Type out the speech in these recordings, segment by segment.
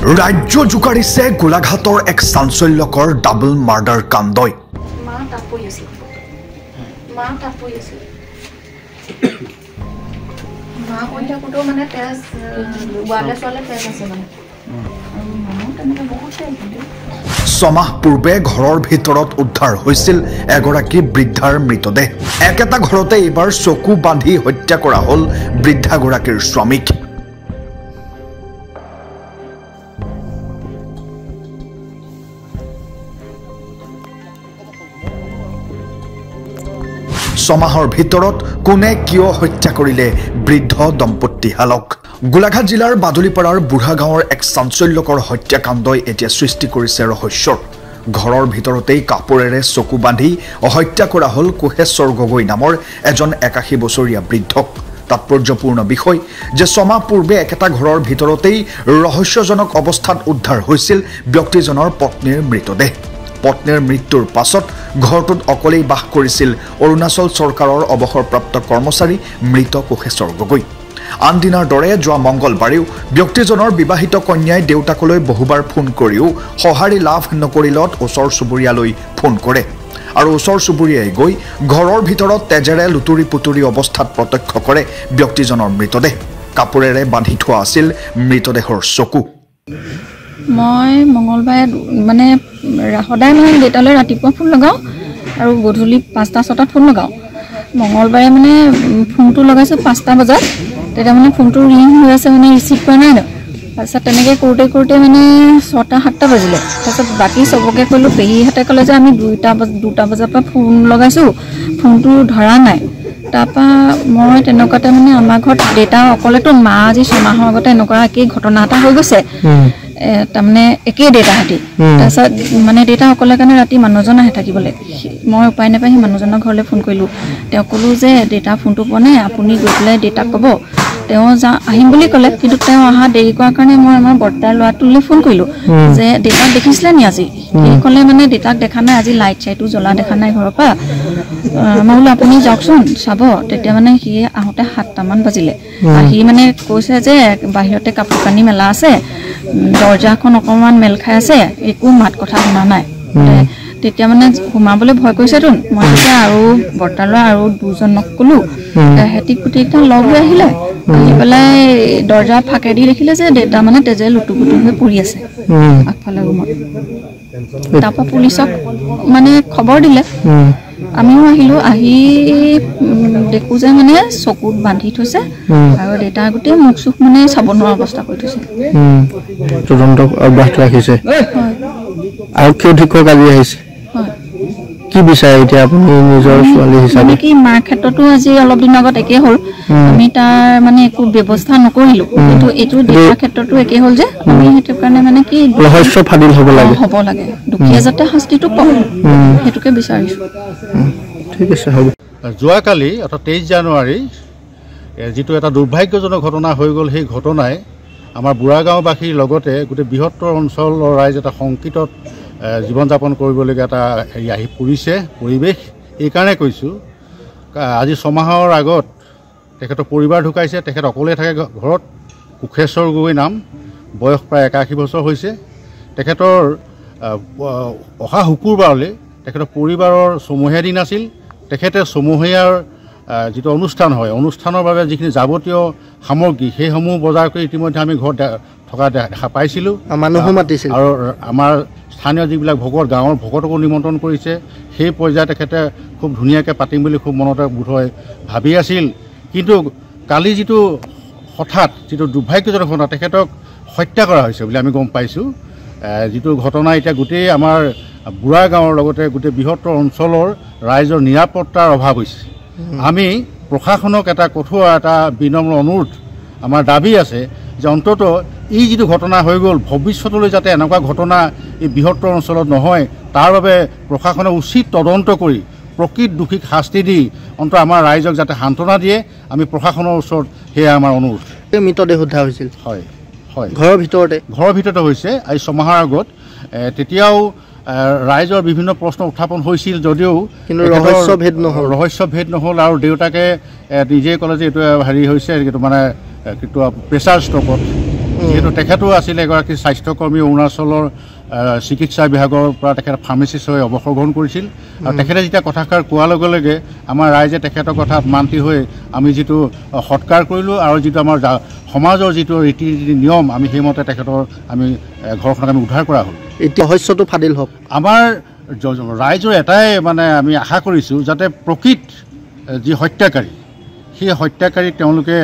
ৰাজ্য জোকাৰিছে গোলাঘাটৰ এক চাঞ্চল্যকৰ ডাবল মাৰ্ডাৰ কাণ্ডই। ছমাহ পূৰ্বে ঘৰৰ ভিতৰত উদ্ধাৰ হৈছিল এগৰাকী বৃদ্ধাৰ মৃতদেহ। একেটা ঘৰতে এইবাৰ চকু বান্ধি হত্যা কৰা হ'ল বৃদ্ধাগৰাকীৰ স্বামীক। ছমাহৰ ভিতৰত কোনে কিয় হত্যা কৰিলে বৃদ্ধ দম্পতীহালক? গোলাঘাট জিলাৰ বাদুলিপাৰাৰ বুঢ়া গাঁৱৰ এক চাঞ্চল্যকৰ হত্যাকাণ্ডই এতিয়া সৃষ্টি কৰিছে ৰহস্যৰ। ঘৰৰ ভিতৰতেই কাপোৰেৰে চকু বান্ধি হত্যা কৰা হ'ল কোহেশ্বৰ গগৈ নামৰ এজন 81 বছৰীয়া বৃদ্ধক। তাৎপৰ্যপূৰ্ণ বিষয় যে ছমাহ পূৰ্বে একেটা ঘৰৰ ভিতৰতেই ৰহস্যজনক অৱস্থাত উদ্ধাৰ হৈছিল ব্যক্তিজনৰ পত্নীৰ মৃতদেহ। পত্নীৰ মৃত্যুৰ পাছত ঘৰটোত অকলেই বাস কৰিছিল অৰুণাচল চৰকাৰৰ অৱসৰপ্ৰাপ্ত কৰ্মচাৰী মৃত কোহেশ্বৰ গগৈ। আন দিনাৰ দৰে যোৱা মংগলবাৰেও ব্যক্তিজনৰ বিবাহিত কন্যাই দেউতাকলৈ বহুবাৰ ফোন কৰিও সঁহাৰি লাভ নকৰিলত ওচৰ চুবুৰীয়ালৈ ফোন কৰে আৰু ওচৰ চুবুৰীয়াই গৈ ঘৰৰ ভিতৰত তেজেৰে লুতুৰি পুতুৰি অৱস্থাত প্ৰত্যক্ষ কৰে ব্যক্তিজনৰ মৃতদেহ। কাপোৰেৰে বান্ধি থোৱা আছিল মৃতদেহৰ চকু। মই মংগলবাৰে মানে সদায় মানে দেউতালৈ ৰাতিপুৱা ফোন লগাওঁ আৰু গধূলি 5টা-6টাত ফোন লগাওঁ। মংগলবাৰে মানে ফোনটো লগাইছোঁ 5টা বজাত, তেতিয়া মানে ফোনটো ৰিং হৈ আছে, মানে ৰিচিভ কৰা নাই ন। তাৰপিছত তেনেকৈ কৰোঁতে কৰোঁতে মানে 6টা-7টা বাজিলে। তাৰপিছত বাকী চবকে ক'লোঁ, পেহীহঁতে ক'লে যে আমি 2টা বজাৰ পৰা ফোন লগাইছোঁ, ফোনটো ধৰা নাই। তাৰপৰা মই তেনেকুৱাতে মানে আমাৰ ঘৰত দেউতা অকলেতো, মা আজি 6 মাহৰ আগতে এনেকুৱা একেই ঘটনা এটা হৈ গৈছে, তাৰমানে একেই দেউতাহঁতি। তাৰপিছত মানে দেউতা অকলে কাৰণে ৰাতি মানুহজন আহে থাকিবলৈ। মই উপায় নাপাই সেই মানুহজনৰ ঘৰলৈ ফোন কৰিলোঁ। তেওঁ ক'লোঁ যে দেউতা ফোনটো পোৱা নাই, আপুনি গৈ পেলাই দেউতাক ক'ব। তেওঁ আহিম বুলি ক'লে, কিন্তু তেওঁ অহা দেৰি কৰাৰ কাৰণে মই আমাৰ বৰ্তাৰ ল'ৰাটোলৈ ফোন কৰিলোঁ যে দেউতাক দেখিছিলে নি আজি? সি ক'লে মানে দেউতাক দেখা নাই, আজি লাইট চাইটো জ্বলা দেখা নাই ঘৰৰ পৰা। মই বোলো আপুনি যাওকচোন চাব। তেতিয়া মানে সি আহোঁতে 7টামান বাজিলে। আহি মানে কৈছে যে বাহিৰতে কাপোৰ কানি মেলা আছে, দৰ্জাখন অকণমান মেল খাই আছে, একো মাত কথা শুনা নাই। তেতিয়া মানে সোমাবলৈ ভয় কৰিছেতো। মই তেতিয়া আৰু বৰ্তাৰ ল'ৰা আৰু 2জনক ক'লোঁ, সিহঁতি গোটেইকেইটা লগ হৈ আহিলে। আহি পেলাই দৰ্জা ফাঁকেদি দেখিলে যে দেউতা মানে তেজে লুটুপুটু হৈ পৰি আছে আগফালে ৰুমত। তাৰপৰা পুলিচক মানে খবৰ দিলে। আমিও আহিলোঁ। আহি দেখোঁ যে মানে চকুত বান্ধি থৈছে আৰু দেউতাৰ গোটেই মুখ চুখ মানে চাব নোৱাৰা অৱস্থা কৰি থৈছে। তদন্ত অব্যাহত ৰাখিছে আৰু ক্ষতিক আজি আহিছে। কি বিচাৰে এতিয়া আপুনি নিজৰ ছোৱালী হিচাপে? কি মাৰ ক্ষেত্ৰতো আজি অলপ দিনৰ আগত একেই হ'ল, আমি তাৰ মানে একো ব্যৱস্থা নকৰিলোঁ, কিন্তু এইটো দেউতাৰ ক্ষেত্ৰতো একেই হ'ল যে আমি সেইটো কাৰণে মানে কি ৰহস্য ফাদিল হ'ব লাগে, দুখীয়া যাতে শাস্তিটো পাওঁ সেইটোকে বিচাৰিছোঁ। ঠিক আছে, হ'ব। যোৱাকালি অৰ্থাৎ 23 জানুৱাৰী যিটো এটা দুৰ্ভাগ্যজনক ঘটনা হৈ গ'ল, সেই ঘটনাই আমাৰ বুঢ়া গাঁওবাসীৰ লগতে গোটেই বৃহত্তৰ অঞ্চলৰ ৰাইজ এটা সংকটত জীৱন যাপন কৰিবলগীয়া এটা হেৰি আহি পৰিছে পৰিৱেশ। এইকাৰণে কৈছোঁ, আজি 6 মাহৰ আগত তেখেতৰ পৰিবাৰ ঢুকাইছে। তেখেত অকলে থাকে ঘৰত। কোহেশ্বৰ গগৈ নাম, বয়স প্ৰায় 81 বছৰ হৈছে। তেখেতৰ অহা শুকুৰবাৰলৈ তেখেতৰ পৰিবাৰৰ চমহীয়া দিন আছিল। তেখেতে চমহীয়াৰ যিটো অনুষ্ঠান হয়, অনুষ্ঠানৰ বাবে যিখিনি যাৱতীয় সামগ্ৰী সেইসমূহ বজাৰ কৰি ইতিমধ্যে আমি ঘৰত থকা দেখা পাইছিলোঁ। মানুহো মাতিছিল আৰু আমাৰ স্থানীয় যিবিলাক ভকত, গাঁৱৰ ভকতকো নিমন্ত্ৰণ কৰিছে। সেই পৰ্যায়ত তেখেতে খুব ধুনীয়াকৈ পাতিম বুলি খুব মনতে বোধহয় ভাবি আছিল। কিন্তু কালি যিটো হঠাৎ যিটো দুৰ্ভাগ্যজনক ঘটনা, তেখেতক হত্যা কৰা হৈছে বুলি আমি গম পাইছোঁ। যিটো ঘটনা এতিয়া গোটেই আমাৰ বুঢ়া গাঁৱৰ লগতে গোটেই বৃহত্তৰ অঞ্চলৰ ৰাইজৰ নিৰাপত্তাৰ অভাৱ হৈছে। আমি প্ৰশাসনক এটা কঠোৰ এটা বিনম্ৰ অনুৰোধ, আমাৰ দাবী আছে যে অন্ততঃ এই যিটো ঘটনা হৈ গ'ল, ভৱিষ্যতলৈ যাতে এনেকুৱা ঘটনা এই বৃহত্তৰ অঞ্চলত নহয়, তাৰ বাবে প্ৰশাসনে উচিত তদন্ত কৰি প্ৰকৃত দোষীক শাস্তি দি অন্ততঃ আমাৰ ৰাইজক যাতে সান্তনা দিয়ে, আমি প্ৰশাসনৰ ওচৰত সেয়া আমাৰ অনুৰোধ। মৃতদেহ উদ্ধাৰ হৈছিল? হয়, হয়, ঘৰৰ ভিতৰতে হৈছে আজি 6 মাহৰ আগত। তেতিয়াও ৰাইজৰ বিভিন্ন প্ৰশ্ন উত্থাপন হৈছিল যদিও কিন্তু ৰহস্য ভেদ নহ'ল আৰু দেউতাকে নিজে ক'লে যে এইটো হেৰি হৈছে, এইটো মানে প্ৰেছাৰ ষ্ট্ৰকত যিহেতু তেখেতো আছিল এগৰাকী স্বাস্থ্যকৰ্মী অৰুণাচলৰ চিকিৎসা বিভাগৰ পৰা তেখেত ফাৰ্মাচিষ্ট হৈ অৱসৰ গ্ৰহণ কৰিছিল আৰু তেখেতে যেতিয়া কথাষাৰ কোৱাৰ লগে লগে আমাৰ ৰাইজে তেখেতৰ কথাত মান্তি হৈ আমি যিটো সৎকাৰ কৰিলোঁ আৰু যিটো আমাৰ সমাজৰ যিটো ৰীতি নীতি নিয়ম আমি সেইমতে তেখেতৰ আমি ঘৰখনক আমি উদ্ধাৰ কৰা হ'ল। এতিয়া ৰহস্যটো ফাদিল হওক। আমাৰ ৰাইজৰ এটাই মানে আমি আশা কৰিছোঁ যাতে প্ৰকৃত যি হত্যাকাৰী সেই হত্যাকাৰীক তেওঁলোকে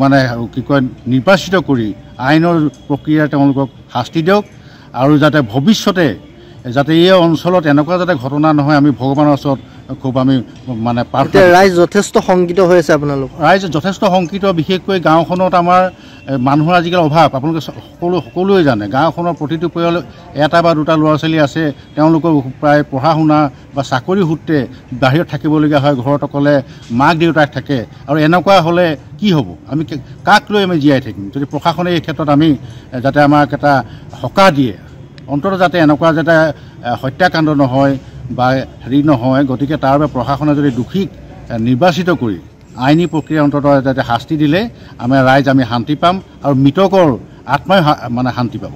মানে কি কয় নিৰ্বাচিত কৰি আইনৰ প্ৰক্ৰিয়াৰে তেওঁলোকক শাস্তি দিয়ক আৰু যাতে ভৱিষ্যতে যাতে এই অঞ্চলত এনেকুৱা যাতে ঘটনা নহয় আমি ভগৱানৰ ওচৰত খুব আমি মানে ৰাইজ যথেষ্ট শংকিত হৈ আছে। আপোনালোক ৰাইজ যথেষ্ট শংকিত, বিশেষকৈ গাঁওখনত আমাৰ মানুহৰ আজিকালি অভাৱ। আপোনালোকে সকলোৱে জানে গাঁওখনৰ প্ৰতিটো পৰিয়াল এটা বা দুটা ল'ৰা ছোৱালী আছে, তেওঁলোকৰ প্ৰায় পঢ়া শুনা বা চাকৰি সূত্ৰে বাহিৰত থাকিবলগীয়া হয়, ঘৰত অকলে মাক দেউতাক থাকে আৰু এনেকুৱা হ'লে কি হ'ব? আমি কাক লৈ আমি জীয়াই থাকিম? যদি প্ৰশাসনে এই ক্ষেত্ৰত আমি যাতে আমাক এটা সকাহ দিয়ে, অন্ততঃ যাতে এনেকুৱা যাতে হত্যাকাণ্ড নহয় বা হেৰি নহয়, গতিকে তাৰ বাবে প্ৰশাসনে যদি দোষীক নিৰ্বাচিত কৰি আইনী প্ৰক্ৰিয়া অন্ততঃ যাতে শাস্তি দিলে আমাৰ ৰাইজ আমি শান্তি পাম আৰু মৃতকৰ আত্মাই মানে শান্তি পাব।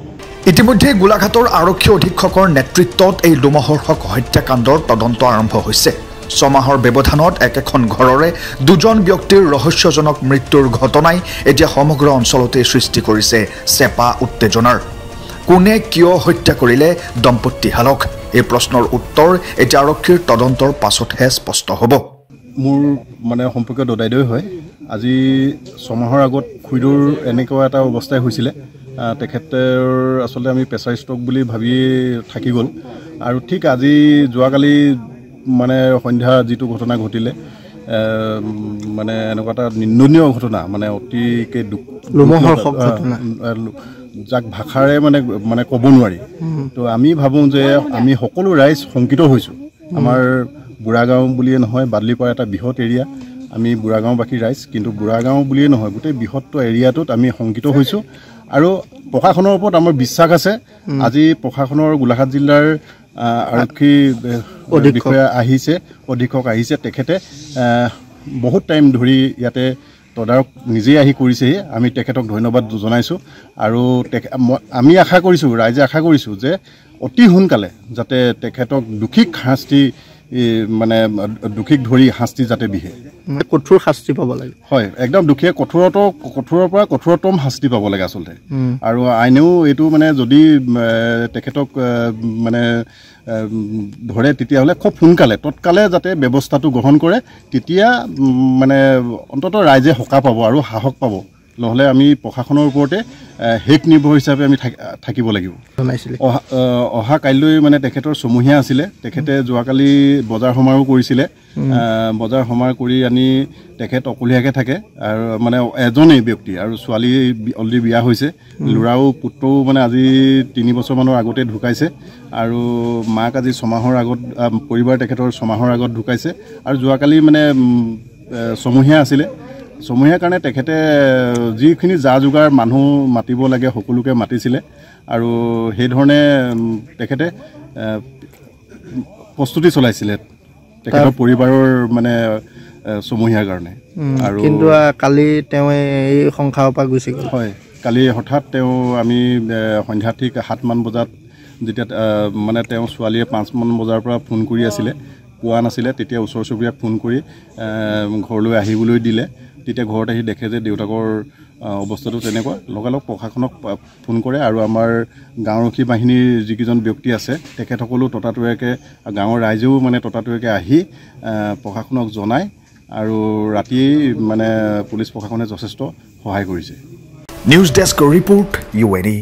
ইতিমধ্যে গোলাঘাটৰ আৰক্ষী অধীক্ষকৰ নেতৃত্বত এই লোমহৰ্ষক হত্যাকাণ্ডৰ তদন্ত আৰম্ভ হৈছে। 6 মাহৰ ব্যৱধানত একেখন ঘৰৰে 2জন ব্যক্তিৰ ৰহস্যজনক মৃত্যুৰ ঘটনাই এতিয়া সমগ্ৰ অঞ্চলতে সৃষ্টি কৰিছে চেপা উত্তেজনাৰ। কোনে কিয় হত্যা কৰিলে দম্পতীহালক? এই প্ৰশ্নৰ উত্তৰ এতিয়া আৰক্ষীৰ তদন্তৰ পাছতহে স্পষ্ট হ'ব। মোৰ মানে সম্পৰ্কীয় দদাইদেউ হয়। আজি 6 মাহৰ আগত খুইদুৰ এনেকুৱা এটা অৱস্থাই হৈছিলে, তেখেতৰ আচলতে আমি প্ৰেছাৰ ষ্ট্ৰক বুলি ভাবি থাকি গ'ল আৰু ঠিক আজি যোৱাকালি মানে সন্ধ্যা যিটো ঘটনা ঘটিলে মানে এনেকুৱা এটা নিন্দনীয় ঘটনা, মানে অতিকে যাক ভাষাৰে মানে ক'ব নোৱাৰি। তো আমি ভাবোঁ যে আমি সকলো ৰাইজ শংকিত হৈছোঁ। আমাৰ বুঢ়াগাঁও বুলিয়ে নহয়, বাদলিপাৰা এটা বৃহৎ এৰিয়া, আমি বুঢ়াগাঁওবাসী ৰাইজ, কিন্তু বুঢ়াগাঁও বুলিয়ে নহয় গোটেই বৃহৎ এৰিয়াটোত আমি শংকিত হৈছোঁ আৰু প্ৰশাসনৰ ওপৰত আমাৰ বিশ্বাস আছে। আজি প্ৰশাসনৰ গোলাঘাট জিলাৰ আৰক্ষী বিষয়া আহিছে, অধীক্ষক আহিছে, তেখেতে বহুত টাইম ধৰি ইয়াতে তদাৰক নিজেই আহি কৰিছেহি। আমি তেখেতক ধন্যবাদ জনাইছোঁ আৰু আমি আশা কৰিছোঁ, ৰাইজে আশা কৰিছোঁ যে অতি সোনকালে যাতে তেখেতক দোষীক শাস্তি মানে দোষীক ধৰি শাস্তি যাতে বিহে, কঠোৰ শাস্তি পাব লাগে। হয়, একদম দোষীয়ে কঠোৰৰ পৰা কঠোৰতম শাস্তি পাব লাগে আচলতে। আৰু আইনেও এইটো মানে যদি তেখেতক মানে ধৰে তেতিয়াহ'লে খুব সোনকালে তৎকালে যাতে ব্যৱস্থাটো গ্ৰহণ কৰে, তেতিয়া মানে অন্ততঃ ৰাইজে সকাহ পাব আৰু সাহস পাব। নহ'লে আমি প্ৰশাসনৰ ওপৰতে শেষ নিৰ্ভৰ হিচাপে আমি থাকিব লাগিব। অহা কাইলৈ মানে তেখেতৰ ছমহীয়া আছিলে। তেখেতে যোৱাকালি বজাৰ সমাৰো কৰিছিলে। বজাৰ সমাৰ কৰি আনি তেখেত অকলীয়াকৈ থাকে আৰু মানে এজনেই ব্যক্তি আৰু ছোৱালী অলৰেডি বিয়া হৈছে, ল'ৰাও পুত্ৰও মানে আজি 3 বছৰমানৰ আগতে ঢুকাইছে আৰু মাক আজি 6 মাহৰ আগত পৰিবাৰ তেখেতৰ 6 মাহৰ আগত ঢুকাইছে আৰু যোৱাকালি মানে ছমহীয়া আছিলে। ছমহীয়াৰ কাৰণে তেখেতে যিখিনি যা যোগাৰ মানুহ মাতিব লাগে সকলোকে মাতিছিলে আৰু সেইধৰণে তেখেতে প্ৰস্তুতি চলাইছিলে তেখেতৰ পৰিবাৰৰ মানে ছমহীয়াৰ কাৰণে। আৰু কিন্তু কালি তেওঁ এই সংসাৰৰ পৰা গুচি গ'ল। হয়, কালি হঠাৎ তেওঁ আমি সন্ধ্যা ঠিক 7 মান বজাত যেতিয়া মানে তেওঁ ছোৱালীয়ে 5 মান বজাৰ পৰা ফোন কৰি আছিলে, পোৱা নাছিলে, তেতিয়া ওচৰ চুবুৰীয়াক ফোন কৰি ঘৰলৈ আহিবলৈ দিলে। তেতিয়া ঘৰত আহি দেখে যে দেউতাকৰ অৱস্থাটো তেনেকুৱা, লগালগ প্ৰশাসনক ফোন কৰে আৰু আমাৰ গাঁওৰক্ষী বাহিনীৰ যিকেইজন ব্যক্তি আছে তেখেতসকলো ততাতৈয়াকৈ, গাঁৱৰ ৰাইজেও মানে ততাতৈয়াকৈ আহি প্ৰশাসনক জনায় আৰু ৰাতিয়েই মানে পুলিচ প্ৰশাসনে যথেষ্ট সহায় কৰিছে। News desk report UNE।